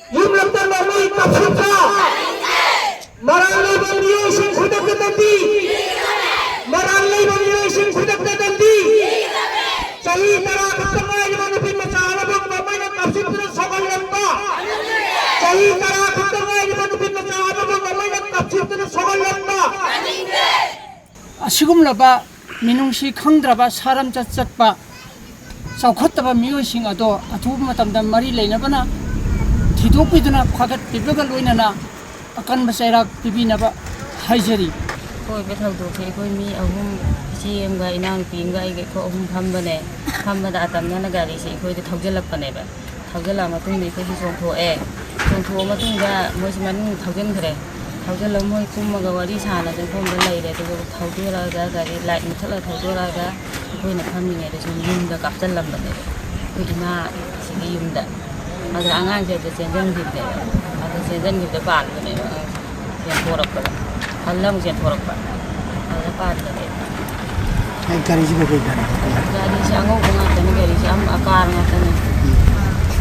ꯌꯨꯝꯂꯛꯇ ꯅꯣꯡꯃꯩ ꯀꯥꯞꯁꯤꯟꯕ ꯃꯔꯥꯜ ꯂꯩꯕ ꯃꯤꯑꯣꯏꯁꯤꯡ ꯈꯨꯗꯛꯇ ꯗꯟꯗꯤ ꯃꯔꯥꯜ ꯂꯩꯕ ꯃꯤꯑꯣꯏꯁꯤꯡ ꯈꯨꯗꯛꯇ ꯗꯟꯗꯤ ꯆꯍꯤ 10 ꯈꯛꯇ ꯉꯥꯏꯔꯤꯕ ꯅꯨꯄꯤ ꯃꯆꯥ ꯑꯃꯕꯨ ꯅꯣꯡꯃꯩꯅ ꯀꯥꯞꯁꯤꯟꯗꯨꯅ ꯁꯧꯒꯠꯂꯝꯕ ꯆꯍꯤ 10 ꯈꯛꯇ ꯉꯥꯏꯔꯤꯕ ꯅꯨꯄꯤ ꯃꯆꯥ ꯑꯃꯕꯨ ꯅꯣꯡꯃꯩꯅ ꯀꯥꯞꯁꯤꯟꯗꯨꯅ ꯁꯧꯒꯠꯂꯝꯕ ꯑꯁꯤꯒꯨꯝꯂꯕ ꯃꯤꯅꯨꯡꯁꯤ ꯈꯪꯗ꯭ꯔꯕ ꯁꯥꯔꯝꯆꯠ ꯆꯠꯄ ꯆꯥꯎꯈꯠꯇꯕ ꯃꯤꯑꯣꯏꯁꯤꯡ ꯑꯗꯣ ꯑꯊꯨꯕ ꯃꯇꯝꯗ ꯃꯔꯤ ꯂꯩꯅꯕꯅ ꯊꯤꯗꯣꯛꯄꯤꯗꯨꯅ ꯐꯥꯒꯠꯄꯤꯕꯒ ꯂꯣꯏꯅꯅ ꯑꯀꯟꯕ ꯆꯩꯔꯥꯛ ꯄꯤꯕꯤꯅꯕ ꯍꯥꯏꯖꯔꯤ꯫ ꯑꯀꯣꯏꯕ ꯊꯧꯗꯣꯛꯁꯦ ꯑꯩꯈꯣꯏ ꯃꯤ ꯑꯍꯨꯝ ꯏꯆꯦ ꯑꯃꯒ ꯏꯅꯥꯎꯅꯨꯄꯤ ꯑꯃꯒ ꯑꯩꯒ ꯑꯩꯈꯣꯏ ꯑꯍꯨꯝ ꯐꯝꯕꯅꯦ ꯐꯝꯕꯗ ꯑꯇꯝꯅꯅ ꯒꯥꯔꯤꯁꯦ ꯑꯩꯈꯣꯏꯗ ꯊꯧꯖꯤꯜꯂꯛꯄꯅꯦꯕ ꯊꯧꯖꯤꯜꯂꯛꯑ ꯃꯇꯨꯡꯗ ꯑꯩꯈꯣꯏꯁꯤ ꯆꯣꯡꯊꯣꯛꯑ ꯃꯇꯨꯡꯗ ꯃꯣꯏꯁꯤ ꯃꯅꯨꯡ ꯊꯧꯖꯤꯟꯈ꯭ꯔꯦ ꯊꯧꯖꯤꯜꯂꯒ ꯃꯣꯏ ꯀꯨꯝꯃꯒ ꯋꯥꯔꯤ ꯁꯥꯟꯅꯗꯅ ꯁꯣꯝꯗ ꯂꯩꯔꯦ ꯑꯗꯨꯒ ꯊꯧꯗꯣꯔꯛꯑꯒ ꯒꯥꯔꯤ ꯂꯥꯏꯠ ꯃꯨꯊꯠꯂꯒ ꯊꯧꯗꯣꯔꯛꯑꯒ ꯑꯩꯈꯣꯏꯅ ꯐꯝꯃꯤꯉꯩꯗ ꯁꯨꯝ ꯌꯨꯝꯗ ꯀꯥꯞꯁꯤꯜꯂꯝꯕꯅꯦꯕ ꯑꯩꯈꯣꯏ ꯏꯃꯥꯁꯤꯒꯤ ꯌꯨꯝꯗ ꯑꯗꯨꯗ ꯑꯉꯥꯡꯁꯦ ꯑꯗꯨꯗ ꯆꯦꯟꯁꯤꯟꯈꯤꯕꯅꯦꯕ ꯑꯗꯨ ꯆꯦꯟꯁꯤꯟꯈꯤꯕꯗ ꯄꯥꯟꯕꯅꯦꯕ ꯆꯦꯟꯊꯣꯔꯛꯄꯗ ꯍꯜꯂ ꯑꯃꯨꯛ ꯆꯦꯟꯊꯣꯔꯛꯄ ꯑꯗꯨꯗ ꯄꯥꯟꯕꯅꯦꯕ ꯒꯥꯔꯤꯁꯤꯕꯨ ꯀꯩ ꯒꯥꯔꯤ ꯒꯥꯔꯤꯁꯦ ꯑꯉꯧꯕ ꯉꯥꯛꯇꯅꯤ ꯒꯥꯔꯤꯁꯦ ꯑꯀꯥꯔ ꯉꯥꯛꯇꯅꯤ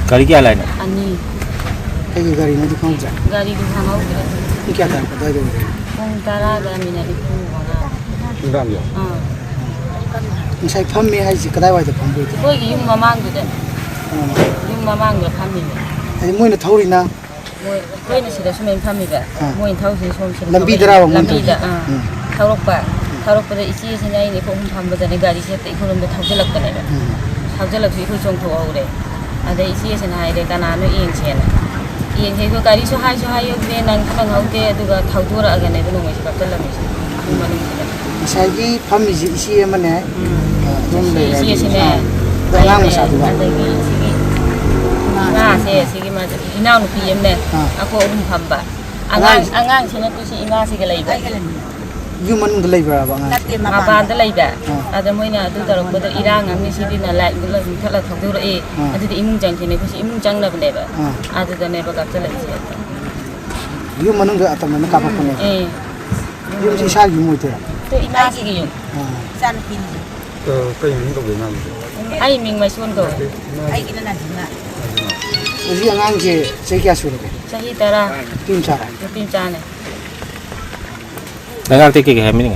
Kali kya line? ꯑꯅꯤ ꯀꯩꯒꯤ ꯒꯥꯔꯤꯅꯣꯗꯤ ꯈꯪꯗ꯭ꯔꯦ ꯒꯥꯔꯤꯗꯨ ꯈꯪꯍꯧꯗ꯭ꯔꯦ ꯄꯨꯡ ꯀꯌꯥ ꯇꯥꯔꯛꯄ ꯑꯗꯨꯋꯥꯏꯗ ꯑꯣꯏꯗꯣꯏꯅꯣ ꯄꯨꯡ 10ꯒ ꯃꯤꯅꯠ 45 ꯉꯁꯥꯏ ꯐꯝꯃꯦ ꯍꯥꯏꯁꯤ ꯀꯗꯥꯏꯋꯥꯏꯗ ꯐꯝꯕ ꯑꯣꯏꯗꯣꯏꯅꯣ ꯑꯩꯈꯣꯏꯒꯤ ꯌꯨꯝ ꯃꯃꯥꯡꯗꯨꯗ ꯌꯨꯝ ꯃꯃꯥꯡꯗ ꯐꯝꯃꯤꯅꯦ ꯍꯥꯏꯗꯤ ꯃꯣꯏꯅ ꯊꯧꯔꯤꯅ ꯃꯣꯏ ꯑꯩꯈꯣꯏꯅ ꯁꯤꯗ ꯁꯨꯃꯥꯏꯅ ꯐꯝꯃꯤꯕ ꯃꯣꯏꯅ ꯊꯧꯔꯤꯁꯤꯅ ꯁꯣꯝꯁꯤꯗ ꯂꯝꯕꯤꯗꯔꯥꯕ ꯃꯣꯏꯅ ꯂꯝꯕꯤꯗ ꯊꯧꯔꯛꯄꯗ ꯏꯆꯦꯁꯤꯅ ꯑꯩꯅ ꯑꯩꯈꯣꯏ ꯑꯍꯨꯝ ꯐꯝꯕꯗꯅꯦ ꯒꯥꯔꯤꯁꯦ ꯑꯩꯈꯣꯏꯔꯣꯝꯗ ꯊꯧꯖꯤꯜꯂꯛꯄꯅꯦꯕ ꯊꯧꯖꯤꯜꯂꯛꯁꯨ ꯑꯩꯈꯣꯏ ꯆꯣꯡꯊꯣꯛꯍꯧꯔꯦ ꯑꯗꯩ ꯏꯆꯦꯁꯤꯅ ꯍꯥꯏꯔꯦ ꯀꯅꯥꯅꯣ ꯌꯦꯡꯁꯦꯅ ꯌꯦꯡꯁꯦ ꯑꯩꯈꯣꯏ ꯒꯥꯔꯤꯁꯨ ꯍꯥꯏꯍꯧꯗ꯭ꯔꯦ ꯅꯪꯍꯧꯗꯦ ꯑꯗꯨꯒ ꯊꯧꯗꯣꯔꯛꯑꯒꯅꯦꯕ ꯅꯣꯡꯃꯩꯁꯦ ꯀꯥꯞꯁꯤꯜꯂꯝꯃꯤꯁꯦ ꯌꯨꯝ ꯃꯅꯨꯡꯁꯤꯗ ꯉꯁꯥꯏꯒꯤ ꯐꯝꯃꯤꯁꯤ ꯏꯆꯦ ꯑꯃꯅꯦ ꯑꯗꯨꯝ ꯂꯩꯔꯦ ꯏꯆꯦꯁꯤꯅꯦ ꯑꯉꯥꯡ ꯃꯆꯥꯗꯨꯒ ꯑꯗꯒꯤ ꯁꯤꯒꯤ ꯏꯃꯥꯁꯦ ꯁꯤꯒꯤ ꯏꯅꯥꯎꯅꯨꯄꯤ ꯑꯃꯅꯦ ꯑꯩꯈꯣꯏ ꯑꯍꯨꯝ ꯐꯝꯕ ꯑꯉꯥꯡꯁꯤꯅ ꯁꯤ ꯏꯃꯥꯁꯤꯒ ꯂꯩꯕ ꯌꯨꯝ ꯃꯅꯨꯡꯗ ꯂꯩꯕ꯭ꯔꯥꯕ ꯑꯉꯥꯡ ꯃꯄꯥꯟꯗ ꯂꯩꯕ ꯑꯗ ꯃꯣꯏꯅ ꯑꯗꯨ ꯇꯧꯔꯛꯄꯗ ꯏꯔꯥꯡ ꯑꯃꯅꯤ ꯁꯤꯗꯤꯅ ꯂꯥꯏꯠ ꯃꯨꯊꯠꯂ ꯊꯧꯗꯣꯔꯛꯑꯦ ꯑꯗꯨꯗꯤ ꯏꯃꯨꯡ ꯆꯪꯁꯤꯅꯦ ꯑꯩꯈꯣꯏꯁꯤ ꯏꯃꯨꯡ ꯆꯪꯅꯕꯅꯦꯕ ꯑꯗꯨꯗꯅꯦꯕ ꯀꯥꯞꯁꯤꯜꯂꯛꯏꯁꯦ ꯌꯨꯝ ꯃꯅꯨꯡꯗ ꯑꯇꯝꯅꯅ ꯀꯥꯞꯄꯛꯄꯅꯦꯕ ꯌꯨꯝꯁꯤ ꯏꯁꯥꯒꯤ ꯌꯨꯝ ꯑꯣꯏꯗꯣꯏꯔꯥ ꯏꯃꯥꯁꯤꯒꯤ ꯌꯨꯝ ꯏꯆꯥꯅꯨꯄꯤꯅꯤ Kaya yung ito gawin namin. ꯑꯩ ꯃꯤꯡ ꯃꯩꯁꯣꯟ ꯀꯧꯋꯦ ꯑꯩꯒꯤꯅ ꯅꯥꯖꯤꯃ ꯍꯧꯖꯤꯛ ꯑꯉꯥꯡꯁꯦ ꯆꯍꯤ ꯀꯌꯥ ꯁꯨꯔꯒꯦ ꯆꯍꯤ 10 ꯅꯨꯄꯤ ꯃꯆꯥꯔꯥ ꯅꯨꯄꯤ ꯃꯆꯥꯅꯦ Nangal tiki kaya meaning.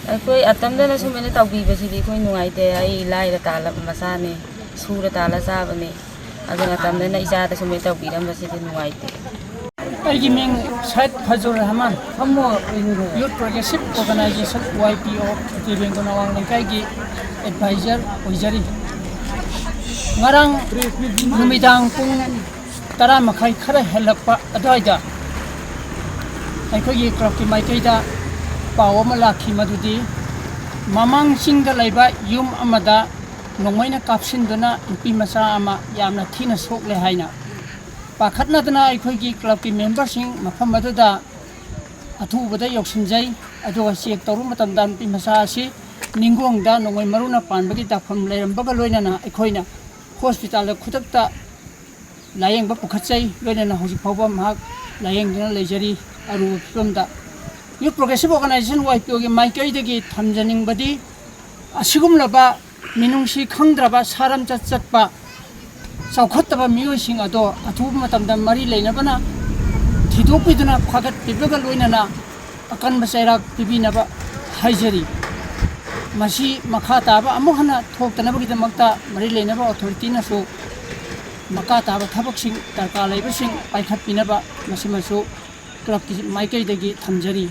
ꯑꯩꯈꯣꯏ ꯑꯇꯝꯗꯅ ꯁꯨꯃꯥꯏꯅ ꯇꯧꯕꯤꯕꯁꯤꯗꯤ ꯑꯩꯈꯣꯏ ꯅꯨꯡꯉꯥꯏꯇꯦ ꯑꯩ ꯂꯥꯏꯔ ꯇꯥꯜꯂꯕ ꯃꯆꯥꯅꯤ ꯁꯨꯔ ꯇꯥꯜꯂ ꯆꯥꯕꯅꯤ ꯑꯗꯨꯅ ꯑꯇꯝꯗꯅ ꯏꯆꯥꯗ ꯁꯨꯃꯥꯏꯅ ꯇꯧꯕꯤꯔꯝꯕꯁꯤꯗꯤ ꯅꯨꯡꯉꯥꯏꯇꯦ ꯑꯩꯒꯤ ꯃꯤꯡ ꯁꯩꯗ ꯐꯖꯨꯔ ꯔꯍꯃꯥꯟ ꯌꯨꯠ ꯄ꯭ꯔꯣꯒ꯭ꯔꯦꯁꯤꯚ ꯑꯣꯔꯒꯅꯥꯏꯖꯦꯁꯟ YPO ꯇꯤꯕꯦꯡꯀꯣ ꯑꯋꯥꯡ ꯂꯩꯀꯥꯏꯒꯤ ꯑꯦꯗꯚꯥꯏꯖꯔ ꯑꯣꯏꯖꯔꯤ ꯉꯔꯥꯡ ꯅꯨꯃꯤꯗꯥꯡ ꯄꯨꯡ 10:30 ꯈꯔ ꯍꯦꯜꯂꯛꯄ ꯑꯗꯨꯋꯥꯏꯗ ꯑꯩꯈꯣꯏꯒꯤ ꯀ꯭ꯂꯕꯀꯤ ꯃꯥꯏꯀꯩꯗ ꯄꯥꯎ ꯑꯃ ꯂꯥꯛꯈꯤ ꯃꯗꯨꯗꯤ ꯃꯃꯥꯡꯁꯤꯡꯗ ꯂꯩꯕ ꯌꯨꯝ ꯑꯃꯗ ꯅꯣꯡꯃꯩꯅ ꯀꯥꯞꯁꯤꯟꯗꯨꯅ ꯅꯨꯄꯤ ꯃꯆꯥ ꯑꯃ ꯌꯥꯝꯅ ꯊꯤꯅ ꯁꯣꯛꯂꯦ ꯍꯥꯏꯅ ꯄꯥꯈꯠꯅꯗꯅ ꯑꯩꯈꯣꯏꯒꯤ ꯀ꯭ꯂꯕꯀꯤ ꯃꯦꯝꯕꯔꯁꯤꯡ ꯃꯐꯝ ꯑꯗꯨꯗ ꯑꯊꯨꯕꯗ ꯌꯧꯁꯤꯟꯖꯩ ꯑꯗꯨꯒ ꯆꯦꯛ ꯇꯧꯔꯨ ꯃꯇꯝꯗ ꯅꯨꯄꯤ ꯃꯆꯥ ꯑꯁꯤ ꯅꯤꯡꯒꯣꯡꯗ ꯅꯣꯡꯃꯩ ꯃꯔꯨꯅ ꯄꯥꯟꯕꯒꯤ ꯗꯥꯛꯐꯝ ꯂꯩꯔꯝꯕꯒ ꯂꯣꯏꯅꯅ ꯑꯩꯈꯣꯏꯅ ꯍꯣꯁꯄꯤꯇꯥꯜꯗ ꯈꯨꯗꯛꯇ ꯂꯥꯌꯦꯡꯕ ꯄꯨꯈꯠꯆꯩ ꯂꯣꯏꯅꯅ ꯍꯧꯖꯤꯛ ꯐꯥꯎꯕ ꯃꯍꯥꯛ ꯂꯥꯌꯦꯡꯗꯨꯅ ꯂꯩꯖꯔꯤ ꯑꯔꯨꯕ ꯐꯤꯕꯝꯗ ꯌꯨꯠ ꯄ꯭ꯔꯣꯒ꯭ꯔꯦꯁꯤꯚ ꯑꯣꯔꯒꯅꯥꯏꯖꯦꯁꯟ YPOꯒꯤ ꯃꯥꯏꯀꯩꯗꯒꯤ ꯊꯝꯖꯅꯤꯡꯕꯗꯤ ꯑꯁꯤꯒꯨꯝꯂꯕ ꯃꯤꯅꯨꯡꯁꯤ ꯈꯪꯗ꯭ꯔꯕ ꯁꯥꯔꯝꯆꯠ ꯆꯠꯄ ꯆꯥꯎꯈꯠꯇꯕ ꯃꯤꯑꯣꯏꯁꯤꯡ ꯑꯗꯣ ꯑꯊꯨꯕ ꯃꯇꯝꯗ ꯃꯔꯤ ꯂꯩꯅꯕꯅ ꯊꯤꯗꯣꯛꯄꯤꯗꯨꯅ ꯐꯥꯒꯠꯄꯤꯕꯒ ꯂꯣꯏꯅꯅ ꯑꯀꯟꯕ ꯆꯩꯔꯥꯛ ꯄꯤꯕꯤꯅꯕ ꯍꯥꯏꯖꯔꯤ ꯃꯁꯤ ꯃꯈꯥ ꯇꯥꯕ ꯑꯃꯨꯛ ꯍꯟꯅ ꯊꯣꯛꯇꯅꯕꯒꯤꯗꯃꯛꯇ ꯃꯔꯤ ꯂꯩꯅꯕ ꯑꯣꯊꯣꯔꯤꯇꯤꯅꯁꯨ ꯃꯈꯥ ꯇꯥꯕ ꯊꯕꯛꯁꯤꯡ ꯗꯔꯀꯥꯔ ꯂꯩꯕꯁꯤꯡ ꯄꯥꯏꯈꯠꯄꯤꯅꯕ ꯃꯁꯤꯃꯁꯨ ꯀ꯭ꯂꯕꯀꯤ ꯃꯥꯏꯀꯩꯗꯒꯤ ꯊꯝꯖꯔꯤ